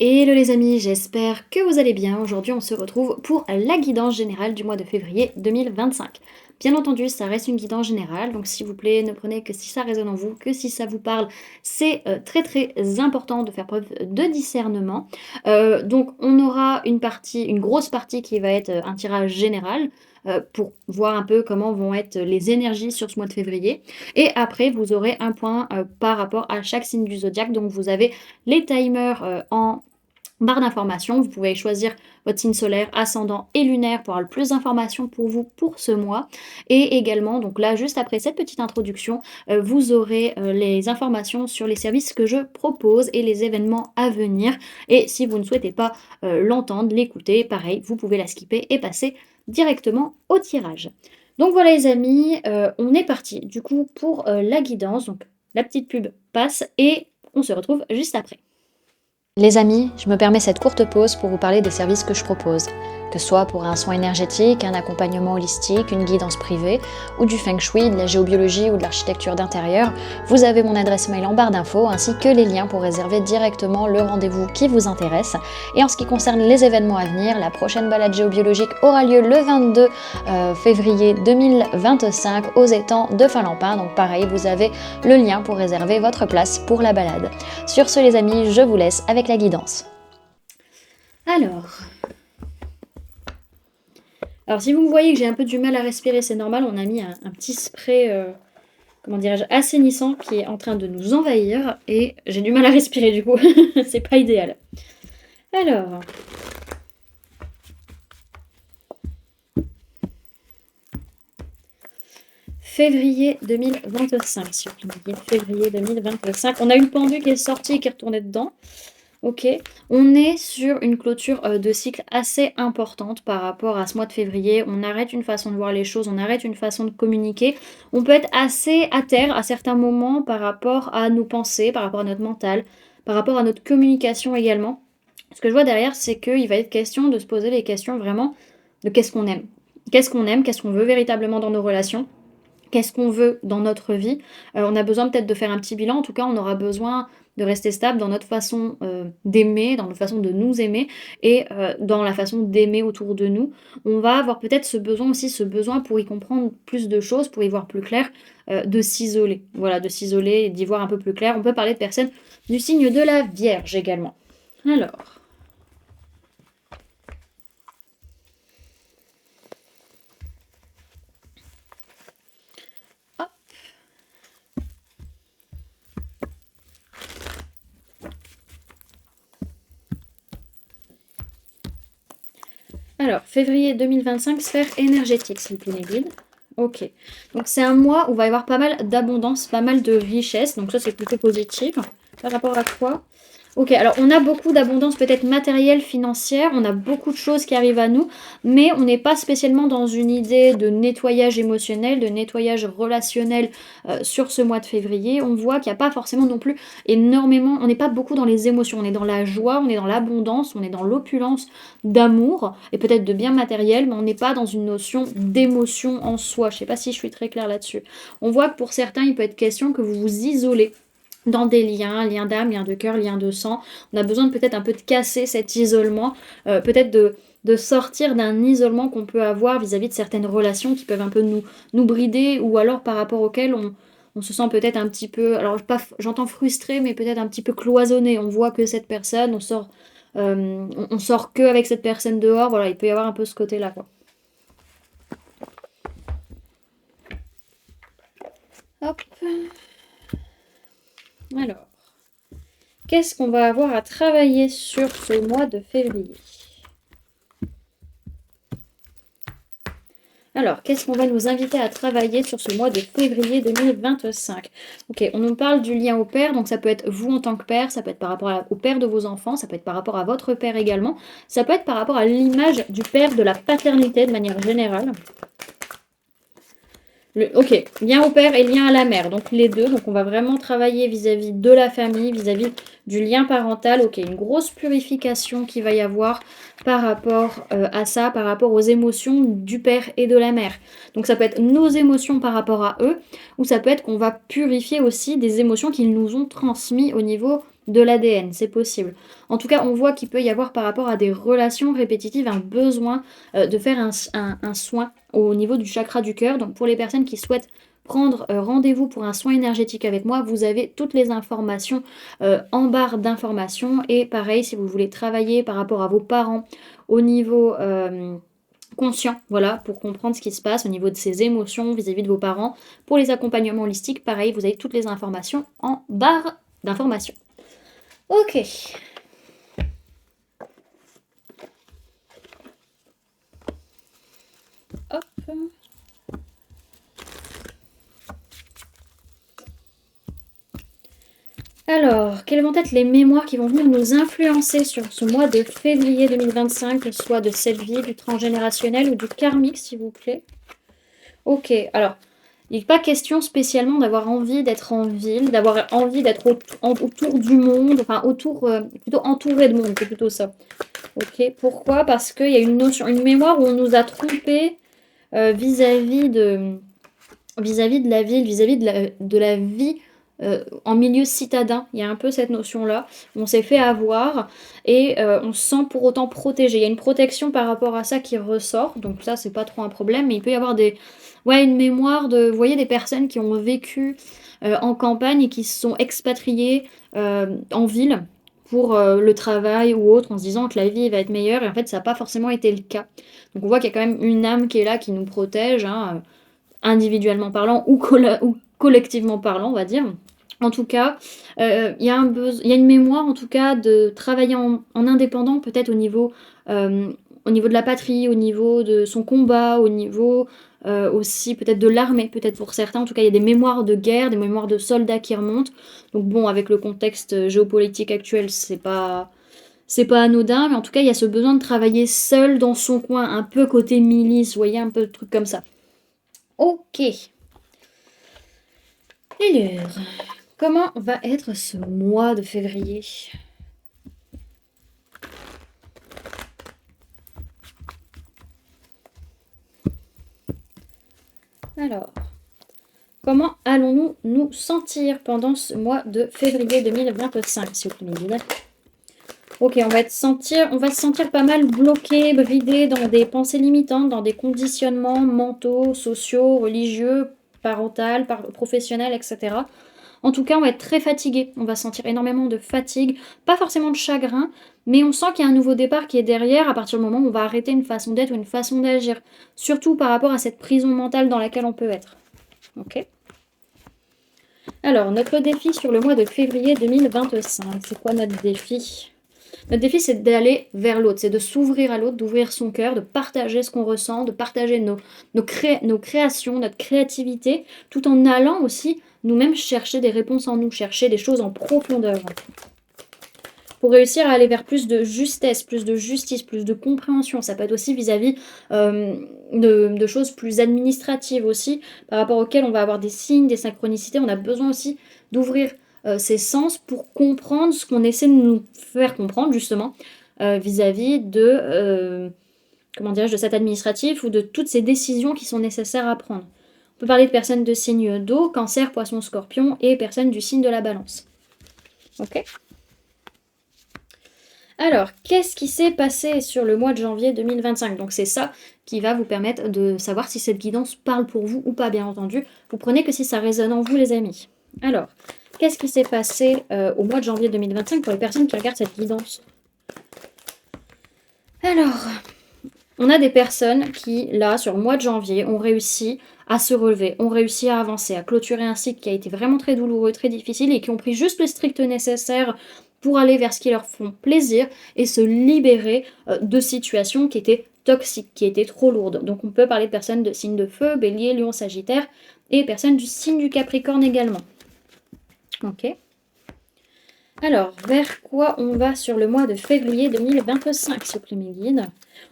Hello les amis, j'espère que vous allez bien. Aujourd'hui, on se retrouve pour la guidance générale du mois de février 2025. Bien entendu, ça reste une guidance générale, donc s'il vous plaît, ne prenez que si ça résonne en vous, que si ça vous parle. C'est très très important de faire preuve de discernement. Donc on aura une grosse partie qui va être un tirage général pour voir un peu comment vont être les énergies sur ce mois de février. Et après, vous aurez un point par rapport à chaque signe du zodiaque. Donc vous avez les timers en barre d'informations. Vous pouvez choisir votre signe solaire, ascendant et lunaire pour avoir le plus d'informations pour vous pour ce mois. Et également, donc là, juste après cette petite introduction, vous aurez les informations sur les services que je propose et les événements à venir. Et si vous ne souhaitez pas l'entendre, l'écouter, pareil, vous pouvez la skipper et passer directement au tirage. Donc voilà les amis, on est parti du coup pour la guidance. Donc la petite pub passe et on se retrouve juste après. Les amis, je me permets cette courte pause pour vous parler des services que je propose. Que ce soit pour un soin énergétique, un accompagnement holistique, une guidance privée, ou du feng shui, de la géobiologie ou de l'architecture d'intérieur, vous avez mon adresse mail en barre d'infos ainsi que les liens pour réserver directement le rendez-vous qui vous intéresse. Et en ce qui concerne les événements à venir, la prochaine balade géobiologique aura lieu le 22 février 2025 aux étangs de Finlampin. Donc pareil, vous avez le lien pour réserver votre place pour la balade. Sur ce les amis, je vous laisse avec la guidance. Alors si vous me voyez que j'ai un peu du mal à respirer, c'est normal, on a mis un petit spray, comment dirais-je, assainissant qui est en train de nous envahir et j'ai du mal à respirer du coup, c'est pas idéal. Alors, février 2025, si vous me dites février 2025, on a une pendule qui est sortie et qui est retournée dedans. Ok, on est sur une clôture de cycle assez importante par rapport à ce mois de février. On arrête une façon de voir les choses, on arrête une façon de communiquer. On peut être assez à terre à certains moments par rapport à nos pensées, par rapport à notre mental, par rapport à notre communication également. Ce que je vois derrière, c'est qu'il va être question de se poser les questions vraiment de qu'est-ce qu'on aime. Qu'est-ce qu'on veut véritablement dans nos relations. Qu'est-ce qu'on veut dans notre vie? On a besoin peut-être de faire un petit bilan. En tout cas, on aura besoin de rester stable dans notre façon d'aimer, dans notre façon de nous aimer et dans la façon d'aimer autour de nous. On va avoir peut-être ce besoin aussi, ce besoin pour y comprendre plus de choses, pour y voir plus clair, de s'isoler. Voilà, de s'isoler et d'y voir un peu plus clair. On peut parler de personnes du signe de la Vierge également. Alors. Alors, février 2025, sphère énergétique, s'il vous plaît, les guides. Ok. Donc, c'est un mois où il va y avoir pas mal d'abondance, pas mal de richesse. Donc, ça, c'est plutôt positif. Par rapport à quoi? Ok, alors on a beaucoup d'abondance peut-être matérielle, financière, on a beaucoup de choses qui arrivent à nous, mais on n'est pas spécialement dans une idée de nettoyage émotionnel, de nettoyage relationnel sur ce mois de février. On voit qu'il n'y a pas forcément non plus énormément, on n'est pas beaucoup dans les émotions, on est dans la joie, on est dans l'abondance, on est dans l'opulence d'amour et peut-être de bien matériel, mais on n'est pas dans une notion d'émotion en soi. Je ne sais pas si je suis très claire là-dessus. On voit que pour certains, il peut être question que vous vous isolez dans des liens d'âme, liens de cœur, liens de sang. On a besoin de peut-être un peu de casser cet isolement, peut-être de sortir d'un isolement qu'on peut avoir vis-à-vis de certaines relations qui peuvent un peu nous brider ou alors par rapport auxquelles on se sent peut-être un petit peu, alors pas, j'entends frustré, mais peut-être un petit peu cloisonné. On voit que cette personne, on sort que avec cette personne dehors, voilà, il peut y avoir un peu ce côté-là, quoi. Hop. Alors, qu'est-ce qu'on va avoir à travailler sur ce mois de février? Alors, qu'est-ce qu'on va nous inviter à travailler sur ce mois de février 2025? Ok, on nous parle du lien au père, donc ça peut être vous en tant que père, ça peut être par rapport au père de vos enfants, ça peut être par rapport à votre père également, ça peut être par rapport à l'image du père, de la paternité de manière générale. Ok, lien au père et lien à la mère, donc les deux. Donc on va vraiment travailler vis-à-vis de la famille, vis-à-vis du lien parental. Ok, une grosse purification qu'il va y avoir par rapport à ça, par rapport aux émotions du père et de la mère. Donc ça peut être nos émotions par rapport à eux, ou ça peut être qu'on va purifier aussi des émotions qu'ils nous ont transmises au niveau de l'ADN, c'est possible. En tout cas, on voit qu'il peut y avoir par rapport à des relations répétitives un besoin de faire un soin au niveau du chakra du cœur. Donc pour les personnes qui souhaitent prendre rendez-vous pour un soin énergétique avec moi, vous avez toutes les informations en barre d'informations. Et pareil, si vous voulez travailler par rapport à vos parents au niveau conscient, voilà, pour comprendre ce qui se passe au niveau de ses émotions vis-à-vis de vos parents. Pour les accompagnements holistiques, pareil, vous avez toutes les informations en barre d'informations. Ok. Hop. Alors, quelles vont être les mémoires qui vont venir nous influencer sur ce mois de février 2025, soit de cette vie, du transgénérationnel ou du karmique, s'il vous plaît? Ok, alors, il n'est pas question spécialement d'avoir envie d'être en ville, d'avoir envie d'être autour du monde, enfin plutôt entouré de monde, c'est plutôt ça. Ok, pourquoi? Parce qu'il y a une notion, une mémoire où on nous a trompés vis-à-vis de la ville, vis-à-vis de la vie en milieu citadin. Il y a un peu cette notion-là. On s'est fait avoir et on se sent pour autant protégé. Il y a une protection par rapport à ça qui ressort. Donc ça, c'est pas trop un problème. Mais il peut y avoir une mémoire de... Vous voyez, des personnes qui ont vécu en campagne et qui se sont expatriées en ville pour le travail ou autre, en se disant que la vie va être meilleure. Et en fait, ça n'a pas forcément été le cas. Donc on voit qu'il y a quand même une âme qui est là, qui nous protège, hein, individuellement parlant ou collectivement parlant, on va dire. En tout cas, il y a une mémoire, en tout cas, de travailler en indépendant, peut-être au niveau de la patrie, au niveau de son combat, au niveau aussi peut-être de l'armée, peut-être pour certains. En tout cas, il y a des mémoires de guerre, des mémoires de soldats qui remontent. Donc bon, avec le contexte géopolitique actuel, c'est pas anodin, mais en tout cas, il y a ce besoin de travailler seul dans son coin, un peu côté milice, vous voyez, un peu de trucs comme ça. Ok. Alors, comment va être ce mois de février? Alors, comment allons-nous nous sentir pendant ce mois de février 2025, s'il vous plaît? Ok, on va se sentir pas mal bloqué, bridé dans des pensées limitantes, dans des conditionnements mentaux, sociaux, religieux, parentaux, professionnels, etc. En tout cas, on va être très fatigué. On va sentir énormément de fatigue, pas forcément de chagrin, mais on sent qu'il y a un nouveau départ qui est derrière à partir du moment où on va arrêter une façon d'être ou une façon d'agir. Surtout par rapport à cette prison mentale dans laquelle on peut être. Ok. Alors, notre défi sur le mois de février 2025, c'est quoi notre défi? Notre défi, c'est d'aller vers l'autre, c'est de s'ouvrir à l'autre, d'ouvrir son cœur, de partager ce qu'on ressent, de partager nos créations, notre créativité, tout en allant aussi nous-mêmes chercher des réponses en nous, chercher des choses en profondeur. Pour réussir à aller vers plus de justesse, plus de justice, plus de compréhension. Ça peut être aussi vis-à-vis de choses plus administratives aussi, par rapport auxquelles on va avoir des signes, des synchronicités. On a besoin aussi d'ouvrir ses sens pour comprendre ce qu'on essaie de nous faire comprendre, justement, vis-à-vis de, comment dirais-je, de cet administratif ou de toutes ces décisions qui sont nécessaires à prendre. On peut parler de personnes de signe d'eau, cancer, poisson, scorpion, et personnes du signe de la balance. Ok ? Alors, qu'est-ce qui s'est passé sur le mois de janvier 2025? Donc c'est ça qui va vous permettre de savoir si cette guidance parle pour vous ou pas, bien entendu. Vous prenez que si ça résonne en vous, les amis. Alors, qu'est-ce qui s'est passé au mois de janvier 2025 pour les personnes qui regardent cette guidance? Alors, on a des personnes qui, là, sur le mois de janvier, ont réussi à se relever, ont réussi à avancer, à clôturer un cycle qui a été vraiment très douloureux, très difficile, et qui ont pris juste le strict nécessaire pour aller vers ce qui leur font plaisir et se libérer de situations qui étaient toxiques, qui étaient trop lourdes. Donc on peut parler de personnes de signe de feu, bélier, lion, sagittaire, et personnes du signe du capricorne également. Ok. Alors, vers quoi on va sur le mois de février 2025, s'il vous plaît, mes guides?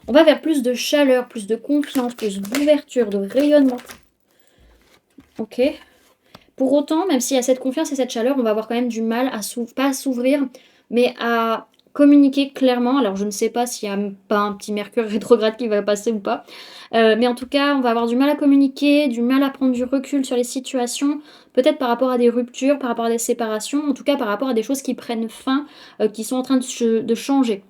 On va vers plus de chaleur, plus de confiance, plus d'ouverture, de rayonnement. Ok. Pour autant, même s'il y a cette confiance et cette chaleur, on va avoir quand même du mal pas à s'ouvrir, mais à communiquer clairement. Alors je ne sais pas s'il y a pas un petit Mercure rétrograde qui va passer ou pas. Mais en tout cas, on va avoir du mal à communiquer, du mal à prendre du recul sur les situations, peut-être par rapport à des ruptures, par rapport à des séparations, en tout cas par rapport à des choses qui prennent fin, qui sont en train de changer.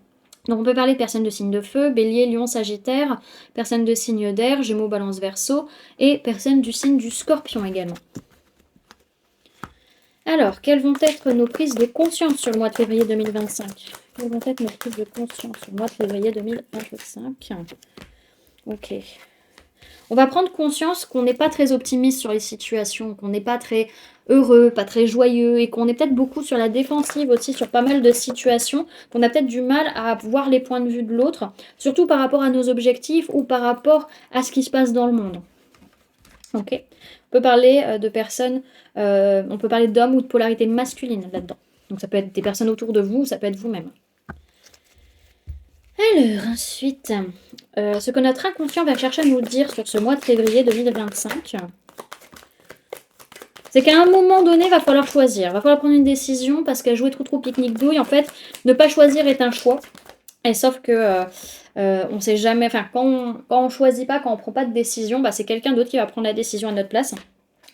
Donc on peut parler de personnes de signe de feu, Bélier, Lion, Sagittaire, personnes de signe d'air, Gémeaux, Balance, Verseau, et personnes du signe du Scorpion également. Alors, quelles vont être nos prises de conscience sur le mois de février 2025? Quelles vont être nos prises de conscience sur le mois de février 2025? Ok. On va prendre conscience qu'on n'est pas très optimiste sur les situations, qu'on n'est pas très heureux, pas très joyeux, et qu'on est peut-être beaucoup sur la défensive aussi sur pas mal de situations, qu'on a peut-être du mal à voir les points de vue de l'autre, surtout par rapport à nos objectifs ou par rapport à ce qui se passe dans le monde. Ok. On peut parler de personnes, on peut parler d'hommes ou de polarité masculine là-dedans. Donc ça peut être des personnes autour de vous, ça peut être vous-même. Alors, ensuite, ce que notre inconscient va chercher à nous dire sur ce mois de février 2025, c'est qu'à un moment donné, il va falloir choisir. Il va falloir prendre une décision parce qu'à jouer trop pique-nique-douille, en fait, ne pas choisir est un choix. Et sauf que on ne sait jamais, enfin, quand on ne choisit pas, quand on ne prend pas de décision, bah, c'est quelqu'un d'autre qui va prendre la décision à notre place.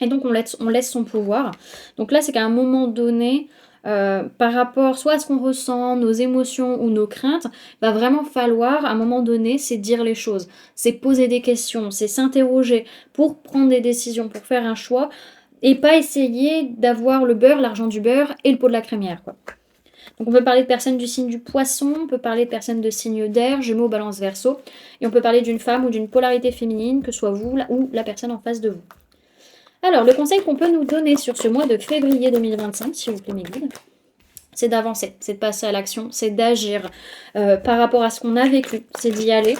Et donc, on laisse son pouvoir. Donc là, c'est qu'à un moment donné, par rapport soit à ce qu'on ressent, nos émotions ou nos craintes, va vraiment falloir, à un moment donné, c'est dire les choses. C'est poser des questions, c'est s'interroger pour prendre des décisions, pour faire un choix. Et pas essayer d'avoir le beurre, l'argent du beurre et le pot de la crémière, quoi. Donc on peut parler de personnes du signe du poisson, on peut parler de personnes de signe d'air, Gémeaux, Balance, Verseau, et on peut parler d'une femme ou d'une polarité féminine, que ce soit vous ou la personne en face de vous. Alors, le conseil qu'on peut nous donner sur ce mois de février 2025, s'il vous plaît mes guides, c'est d'avancer, c'est de passer à l'action, c'est d'agir par rapport à ce qu'on a vécu, c'est d'y aller.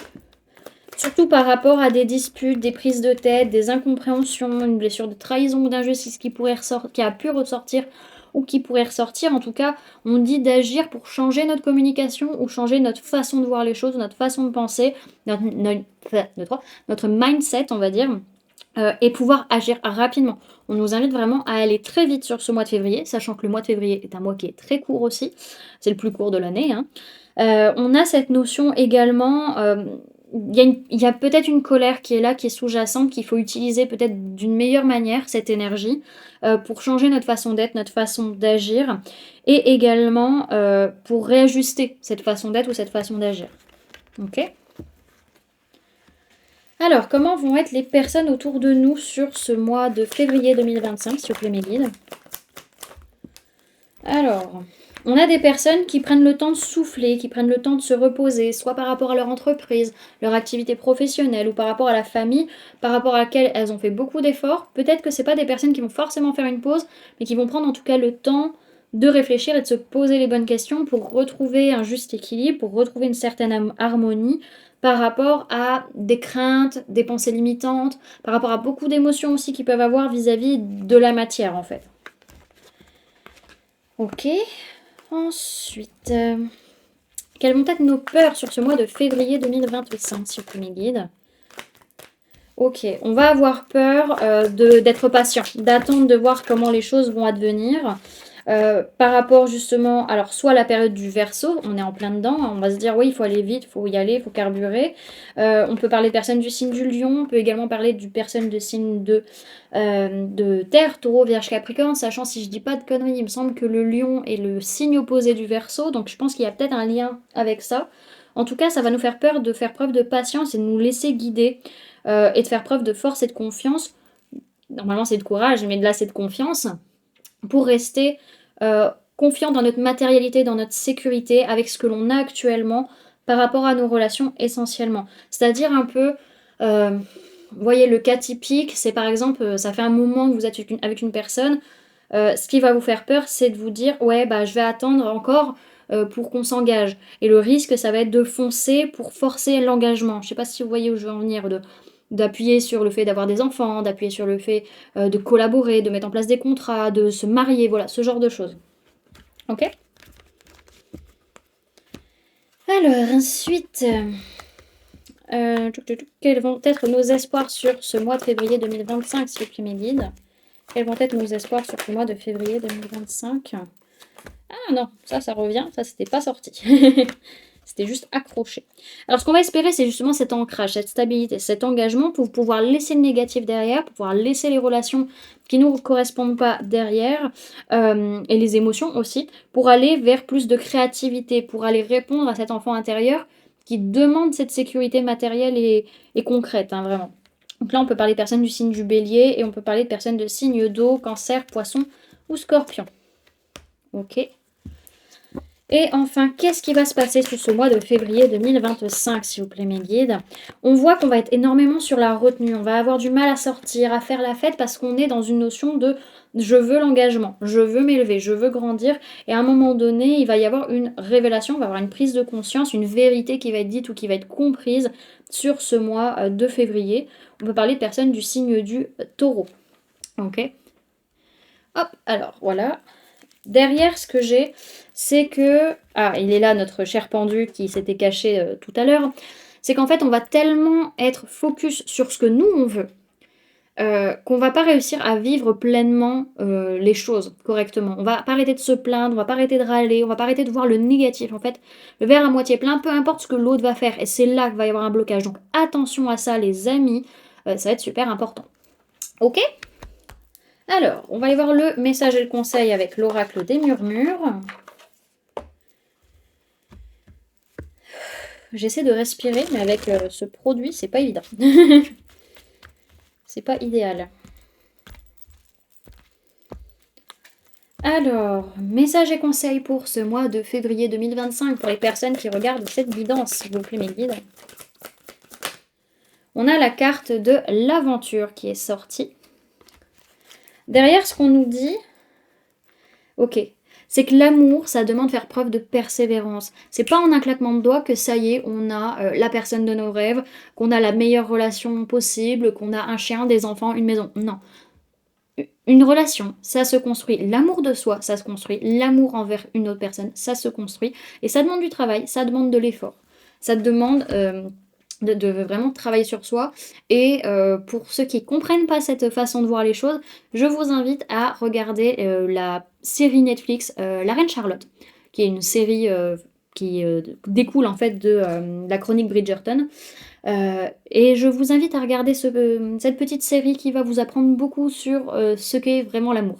Surtout par rapport à des disputes, des prises de tête, des incompréhensions, une blessure de trahison ou d'injustice qui a pu ressortir ou qui pourrait ressortir. En tout cas, on dit d'agir pour changer notre communication ou changer notre façon de voir les choses, notre façon de penser, notre mindset, on va dire, et pouvoir agir rapidement. On nous invite vraiment à aller très vite sur ce mois de février, sachant que le mois de février est un mois qui est très court aussi. C'est le plus court de l'année, hein. On a cette notion également, il y a peut-être une colère qui est là, qui est sous-jacente, qu'il faut utiliser peut-être d'une meilleure manière, cette énergie, pour changer notre façon d'être, notre façon d'agir, et également pour réajuster cette façon d'être ou cette façon d'agir. Ok ? Alors, comment vont être les personnes autour de nous sur ce mois de février 2025, s'il vous plaît mes guides? Alors, on a des personnes qui prennent le temps de souffler, qui prennent le temps de se reposer, soit par rapport à leur entreprise, leur activité professionnelle, ou par rapport à la famille, par rapport à laquelle elles ont fait beaucoup d'efforts. Peut-être que ce n'est pas des personnes qui vont forcément faire une pause, mais qui vont prendre en tout cas le temps de réfléchir et de se poser les bonnes questions pour retrouver un juste équilibre, pour retrouver une certaine harmonie par rapport à des craintes, des pensées limitantes, par rapport à beaucoup d'émotions aussi qu'ils peuvent avoir vis-à-vis de la matière en fait. Ok. Ensuite, quelles vont être nos peurs sur ce mois de février 2025, s'il vous plaît, mes guides? Ok, on va avoir peur d'être patient, d'attendre de voir comment les choses vont advenir. Par rapport justement, alors soit à la période du Verseau, on est en plein dedans, on va se dire oui, il faut aller vite, il faut y aller, il faut carburer. On peut parler de personnes du signe du Lion, on peut également parler du personne de signe de Terre, Taureau, Vierge, Capricorne, sachant si je dis pas de conneries, il me semble que le Lion est le signe opposé du Verseau, donc je pense qu'il y a peut-être un lien avec ça. En tout cas, ça va nous faire peur de faire preuve de patience et de nous laisser guider et de faire preuve de force et de confiance. Normalement, c'est de courage, mais là, c'est de confiance pour rester confiant dans notre matérialité, dans notre sécurité, avec ce que l'on a actuellement par rapport à nos relations essentiellement. C'est-à-dire un peu, vous voyez, le cas typique, c'est par exemple, ça fait un moment que vous êtes avec une personne, ce qui va vous faire peur, c'est de vous dire, ouais, bah je vais attendre encore pour qu'on s'engage. Et le risque, ça va être de foncer pour forcer l'engagement. Je ne sais pas si vous voyez où je veux en venir, d'appuyer sur le fait d'avoir des enfants, d'appuyer sur le fait de collaborer, de mettre en place des contrats, de se marier, voilà, ce genre de choses. Ok? Alors, ensuite, quels vont être nos espoirs sur ce mois de février 2025, s'il vous plaît, mes guides? Quels vont être nos espoirs sur ce mois de février 2025? Ah non, ça revient, ça c'était pas sorti. C'était juste accroché. Alors ce qu'on va espérer, c'est justement cet ancrage, cette stabilité, cet engagement pour pouvoir laisser le négatif derrière, pour pouvoir laisser les relations qui ne nous correspondent pas derrière, et les émotions aussi, pour aller vers plus de créativité, pour aller répondre à cet enfant intérieur qui demande cette sécurité matérielle et concrète, hein, vraiment. Donc là, on peut parler de personnes du signe du bélier et on peut parler de personnes de signe d'eau, cancer, poisson ou scorpion. Ok. Et enfin, qu'est-ce qui va se passer sur ce mois de février 2025, s'il vous plaît, mes guides? On voit qu'on va être énormément sur la retenue. On va avoir du mal à sortir, à faire la fête parce qu'on est dans une notion de je veux l'engagement, je veux m'élever, je veux grandir. Et à un moment donné, il va y avoir une révélation, il va y avoir une prise de conscience, une vérité qui va être dite ou qui va être comprise sur ce mois de février. On peut parler de personnes du signe du taureau. Ok? Hop, alors voilà. Derrière, ce que j'ai, c'est que... Ah, il est là, notre cher pendu qui s'était caché tout à l'heure. C'est qu'en fait, on va tellement être focus sur ce que nous, on veut, qu'on va pas réussir à vivre pleinement les choses correctement. On va pas arrêter de se plaindre, on va pas arrêter de râler, on va pas arrêter de voir le négatif. En fait, le verre à moitié plein, peu importe ce que l'autre va faire. Et c'est là qu'il va y avoir un blocage. Donc attention à ça, les amis. Ça va être super important. Ok? Alors, on va aller voir le message et le conseil avec l'oracle des murmures. J'essaie de respirer, mais avec ce produit, c'est pas évident. C'est pas idéal. Alors, message et conseil pour ce mois de février 2025 pour les personnes qui regardent cette guidance, s'il vous plaît, mes guides. On a la carte de l'aventure qui est sortie. Derrière, ce qu'on nous dit... Ok, c'est que l'amour, ça demande de faire preuve de persévérance. C'est pas en un claquement de doigts que ça y est, on a la personne de nos rêves, qu'on a la meilleure relation possible, qu'on a un chien, des enfants, une maison. Non. Une relation, ça se construit. L'amour de soi, ça se construit. L'amour envers une autre personne, ça se construit. Et ça demande du travail, ça demande de l'effort. Ça demande de vraiment travailler sur soi. Et pour ceux qui ne comprennent pas cette façon de voir les choses, je vous invite à regarder la série Netflix La Reine Charlotte, qui est une série qui découle en fait de la chronique Bridgerton. Et je vous invite à regarder cette petite série qui va vous apprendre beaucoup sur ce qu'est vraiment l'amour.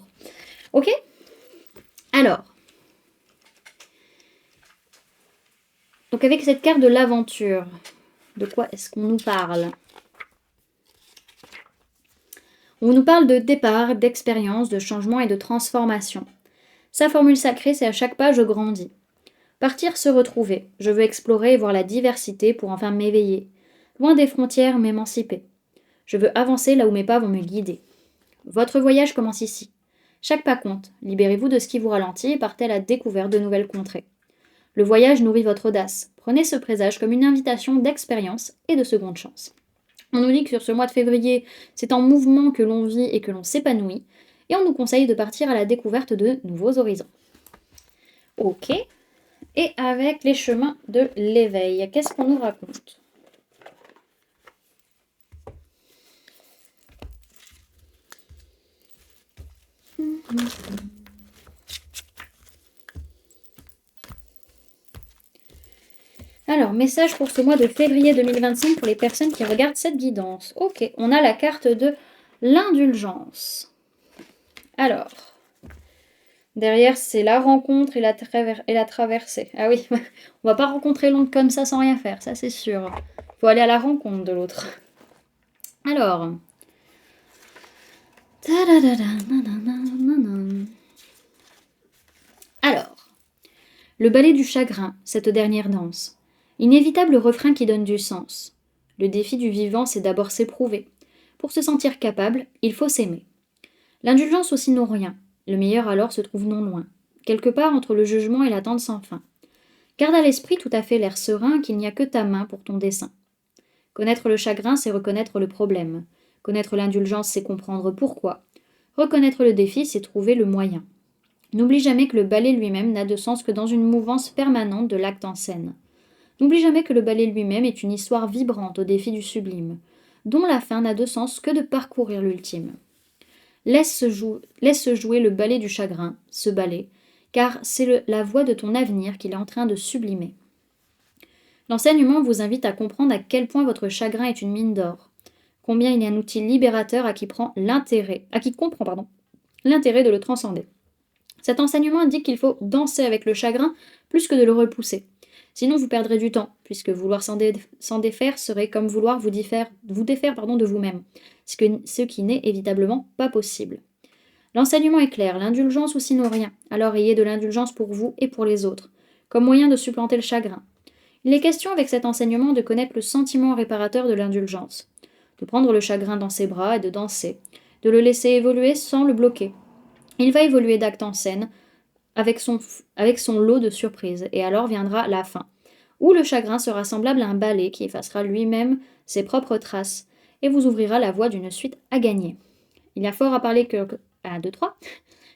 Ok? Alors, donc avec cette carte de l'aventure, de quoi est-ce qu'on nous parle? On nous parle de départ, d'expérience, de changement et de transformation. Sa formule sacrée, c'est à chaque pas, je grandis. Partir, se retrouver. Je veux explorer et voir la diversité pour enfin m'éveiller. Loin des frontières, m'émanciper. Je veux avancer là où mes pas vont me guider. Votre voyage commence ici. Chaque pas compte. Libérez-vous de ce qui vous ralentit et partez à la découverte de nouvelles contrées. Le voyage nourrit votre audace. Prenez ce présage comme une invitation d'expérience et de seconde chance. On nous dit que sur ce mois de février, c'est en mouvement que l'on vit et que l'on s'épanouit, et on nous conseille de partir à la découverte de nouveaux horizons. Ok. Et avec les chemins de l'éveil, qu'est-ce qu'on nous raconte? Alors, message pour ce mois de février 2025 pour les personnes qui regardent cette guidance. Ok, on a la carte de l'indulgence. Alors, derrière, c'est la rencontre et la traversée. Ah oui, on va pas rencontrer l'autre comme ça sans rien faire, ça c'est sûr. Il faut aller à la rencontre de l'autre. Alors... Alors, le ballet du chagrin, cette dernière danse. Inévitable refrain qui donne du sens. Le défi du vivant, c'est d'abord s'éprouver. Pour se sentir capable, il faut s'aimer. L'indulgence aussi non rien. Le meilleur alors se trouve non loin, quelque part entre le jugement et l'attente sans fin. Garde à l'esprit tout à fait l'air serein qu'il n'y a que ta main pour ton dessein. Connaître le chagrin, c'est reconnaître le problème. Connaître l'indulgence, c'est comprendre pourquoi. Reconnaître le défi, c'est trouver le moyen. N'oublie jamais que le ballet lui-même n'a de sens que dans une mouvance permanente de l'acte en scène. N'oublie jamais que le ballet lui-même est une histoire vibrante au défi du sublime, dont la fin n'a de sens que de parcourir l'ultime. Laisse se jouer le ballet du chagrin, ce ballet, car c'est la voie de ton avenir qu'il est en train de sublimer. L'enseignement vous invite à comprendre à quel point votre chagrin est une mine d'or, combien il est un outil libérateur à qui comprend l'intérêt de le transcender. Cet enseignement indique qu'il faut danser avec le chagrin plus que de le repousser. Sinon, vous perdrez du temps, puisque vouloir s'en défaire serait comme vouloir vous défaire de vous-même, ce qui n'est évitablement pas possible. L'enseignement est clair, l'indulgence ou sinon rien, alors ayez de l'indulgence pour vous et pour les autres, comme moyen de supplanter le chagrin. Il est question avec cet enseignement de connaître le sentiment réparateur de l'indulgence, de prendre le chagrin dans ses bras et de danser, de le laisser évoluer sans le bloquer. Il va évoluer d'acte en scène, avec son lot de surprises, et alors viendra la fin, où le chagrin sera semblable à un balai qui effacera lui-même ses propres traces, et vous ouvrira la voie d'une suite à gagner. Il y a fort à parier que... 1, 2, 3.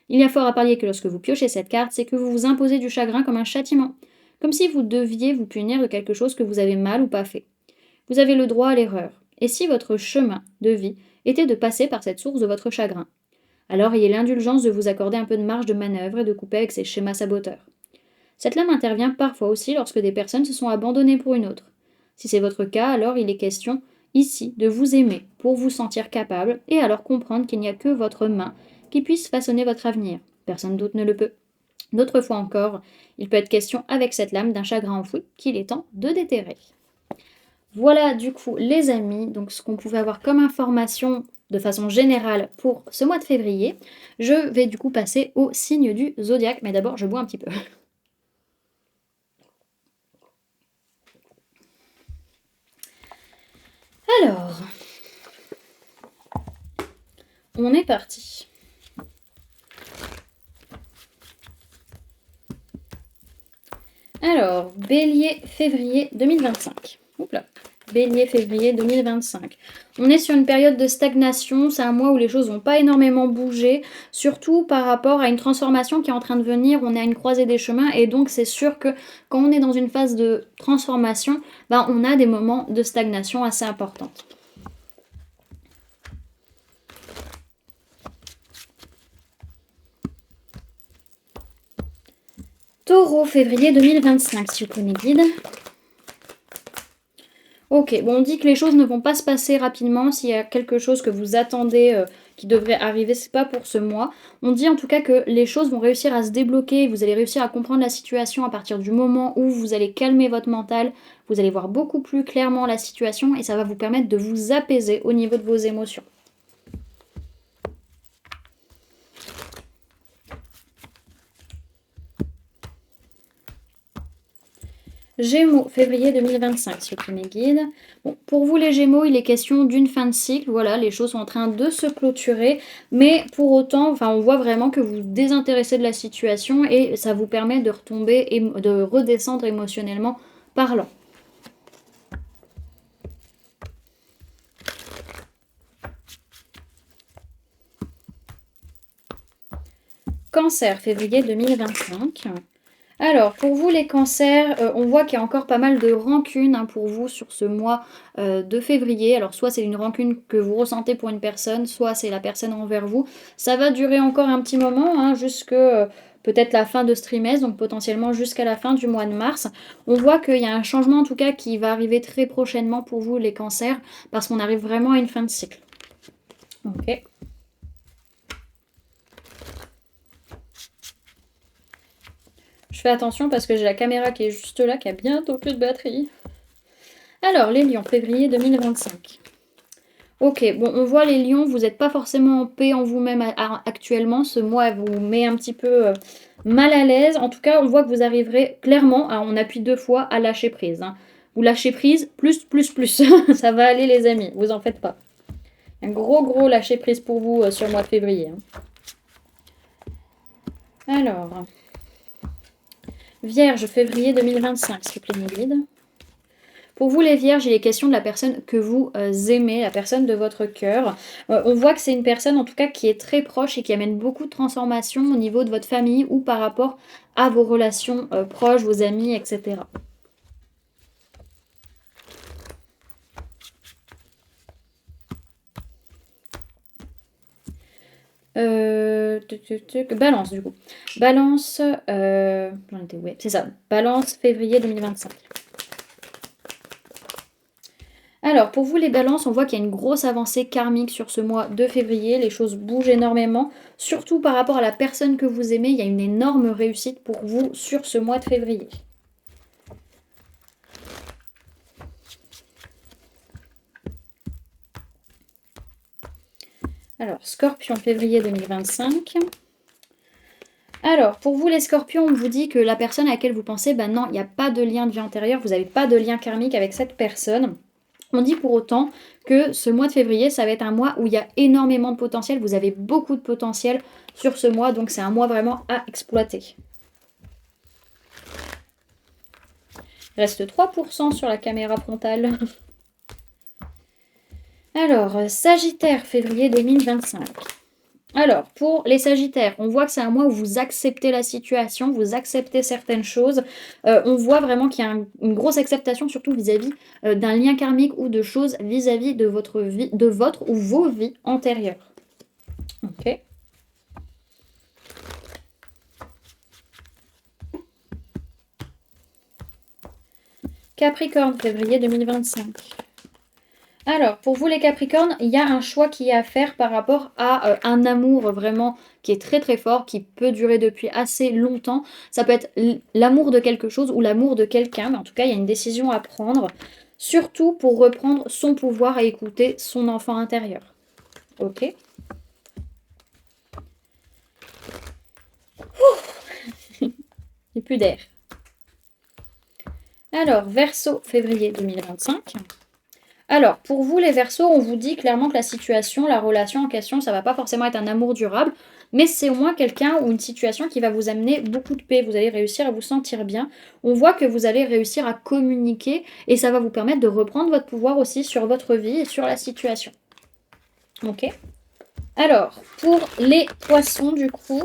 Il y a fort à parier que lorsque vous piochez cette carte, c'est que vous vous imposez du chagrin comme un châtiment, comme si vous deviez vous punir de quelque chose que vous avez mal ou pas fait. Vous avez le droit à l'erreur, et si votre chemin de vie était de passer par cette source de votre chagrin, alors ayez l'indulgence de vous accorder un peu de marge de manœuvre et de couper avec ces schémas saboteurs. Cette lame intervient parfois aussi lorsque des personnes se sont abandonnées pour une autre. Si c'est votre cas, alors il est question, ici, de vous aimer pour vous sentir capable et alors comprendre qu'il n'y a que votre main qui puisse façonner votre avenir. Personne d'autre ne le peut. D'autres fois encore, il peut être question avec cette lame d'un chagrin enfoui qu'il est temps de déterrer. Voilà du coup les amis, donc ce qu'on pouvait avoir comme information de façon générale pour ce mois de février. Je vais du coup passer au signe du zodiaque, mais d'abord je bois un petit peu. Alors, on est parti. Alors, Bélier, février 2025. Oups là. Bélier, février 2025. On est sur une période de stagnation, c'est un mois où les choses vont pas énormément bouger, surtout par rapport à une transformation qui est en train de venir, on est à une croisée des chemins, et donc c'est sûr que quand on est dans une phase de transformation, on a des moments de stagnation assez importants. Taureau, février 2025, s'il vous plaît, mes guides. Ok, bon, on dit que les choses ne vont pas se passer rapidement. S'il y a quelque chose que vous attendez qui devrait arriver, c'est pas pour ce mois. On dit en tout cas que les choses vont réussir à se débloquer. Vous allez réussir à comprendre la situation à partir du moment où vous allez calmer votre mental. Vous allez voir beaucoup plus clairement la situation et ça va vous permettre de vous apaiser au niveau de vos émotions. Gémeaux, février 2025, s'il vous plaît, mes guides. Bon, pour vous, les Gémeaux, il est question d'une fin de cycle. Voilà, les choses sont en train de se clôturer. Mais pour autant, on voit vraiment que vous vous désintéressez de la situation et ça vous permet de retomber et de redescendre émotionnellement parlant. Cancer, février 2025. Alors, pour vous les cancers, on voit qu'il y a encore pas mal de rancune pour vous sur ce mois de février. Alors, soit c'est une rancune que vous ressentez pour une personne, soit c'est la personne envers vous. Ça va durer encore un petit moment, jusque peut-être la fin de ce trimestre, donc potentiellement jusqu'à la fin du mois de mars. On voit qu'il y a un changement en tout cas qui va arriver très prochainement pour vous les cancers, parce qu'on arrive vraiment à une fin de cycle. Ok. Je fais attention parce que j'ai la caméra qui est juste là, qui a bientôt plus de batterie. Alors, les lions, février 2025. Ok, bon, on voit les lions, vous n'êtes pas forcément en paix en vous-même actuellement. Ce mois vous met un petit peu mal à l'aise. En tout cas, on voit que vous arriverez clairement, on appuie 2 fois, à lâcher prise. Vous lâchez prise, plus. Ça va aller les amis, vous en faites pas. Un gros lâcher prise pour vous sur le mois de février. Alors... Vierge, février 2025, s'il vous plaît, mes guides. Pour vous, les vierges, il est question de la personne que vous aimez, la personne de votre cœur. On voit que c'est une personne, en tout cas, qui est très proche et qui amène beaucoup de transformations au niveau de votre famille ou par rapport à vos relations proches, vos amis, etc. Balance du coup. Balance, j'en étais où? Ouais, c'est ça, Balance, février 2025. Alors, pour vous les balances, on voit qu'il y a une grosse avancée karmique sur ce mois de février. Les choses bougent énormément, surtout par rapport à la personne que vous aimez. Il y a une énorme réussite pour vous sur ce mois de février. Alors, Scorpion, février 2025. Alors, pour vous les scorpions, on vous dit que la personne à laquelle vous pensez, ben non, il n'y a pas de lien de vie antérieure, vous n'avez pas de lien karmique avec cette personne. On dit pour autant que ce mois de février, ça va être un mois où il y a énormément de potentiel, vous avez beaucoup de potentiel sur ce mois, donc c'est un mois vraiment à exploiter. Il reste 3% sur la caméra frontale. Alors, Sagittaire, février 2025. Alors, pour les Sagittaires, on voit que c'est un mois où vous acceptez la situation, vous acceptez certaines choses. On voit vraiment qu'il y a une grosse acceptation, surtout vis-à-vis d'un lien karmique ou de choses vis-à-vis de votre vie, de votre ou vos vies antérieures. Ok. Capricorne, février 2025. Alors, pour vous les Capricornes, il y a un choix qui est à faire par rapport à un amour vraiment qui est très très fort, qui peut durer depuis assez longtemps. Ça peut être l'amour de quelque chose ou l'amour de quelqu'un, mais en tout cas, il y a une décision à prendre, surtout pour reprendre son pouvoir et écouter son enfant intérieur. Ok. Il n'y a plus d'air. Alors, Verseau, février 2025. Alors, pour vous les Verseaux, on vous dit clairement que la situation, la relation en question, ça va pas forcément être un amour durable, mais c'est au moins quelqu'un ou une situation qui va vous amener beaucoup de paix. Vous allez réussir à vous sentir bien. On voit que vous allez réussir à communiquer et ça va vous permettre de reprendre votre pouvoir aussi sur votre vie et sur la situation. Ok. Alors, pour les poissons, du coup...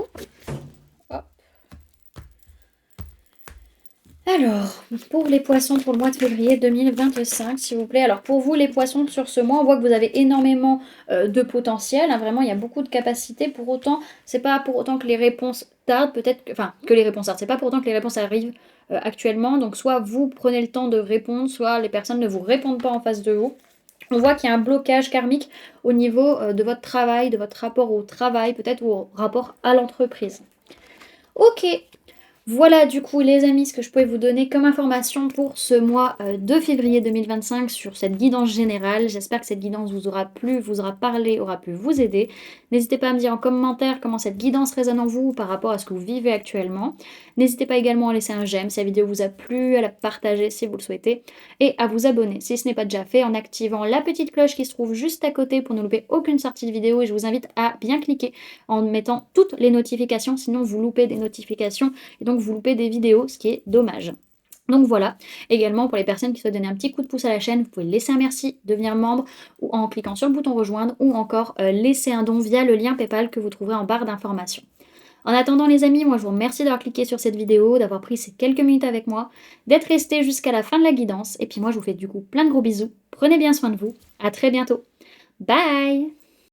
Alors, pour les poissons pour le mois de février 2025, s'il vous plaît. Alors, pour vous, les poissons, sur ce mois, on voit que vous avez énormément de potentiel. Hein, vraiment, il y a beaucoup de capacités. Pour autant, c'est pas pour autant que les réponses tardent. Peut-être que... Enfin, que les réponses tardent. C'est pas pour autant que les réponses arrivent actuellement. Donc, soit vous prenez le temps de répondre, soit les personnes ne vous répondent pas en face de vous. On voit qu'il y a un blocage karmique au niveau de votre travail, de votre rapport au travail, peut-être, ou au rapport à l'entreprise. Ok. Voilà du coup les amis ce que je pouvais vous donner comme information pour ce mois de février 2025 sur cette guidance générale. J'espère que cette guidance vous aura plu, vous aura parlé, aura pu vous aider. N'hésitez pas à me dire en commentaire comment cette guidance résonne en vous par rapport à ce que vous vivez actuellement. N'hésitez pas également à laisser un j'aime si la vidéo vous a plu, à la partager si vous le souhaitez et à vous abonner si ce n'est pas déjà fait en activant la petite cloche qui se trouve juste à côté pour ne louper aucune sortie de vidéo et je vous invite à bien cliquer en mettant toutes les notifications sinon vous loupez des notifications et donc vous loupez des vidéos, ce qui est dommage. Donc voilà, également pour les personnes qui souhaitent donner un petit coup de pouce à la chaîne, vous pouvez laisser un merci, devenir membre ou en cliquant sur le bouton rejoindre ou encore laisser un don via le lien PayPal que vous trouverez en barre d'informations. En attendant les amis, moi je vous remercie d'avoir cliqué sur cette vidéo, d'avoir pris ces quelques minutes avec moi, d'être resté jusqu'à la fin de la guidance et puis moi je vous fais du coup plein de gros bisous, prenez bien soin de vous, à très bientôt, bye.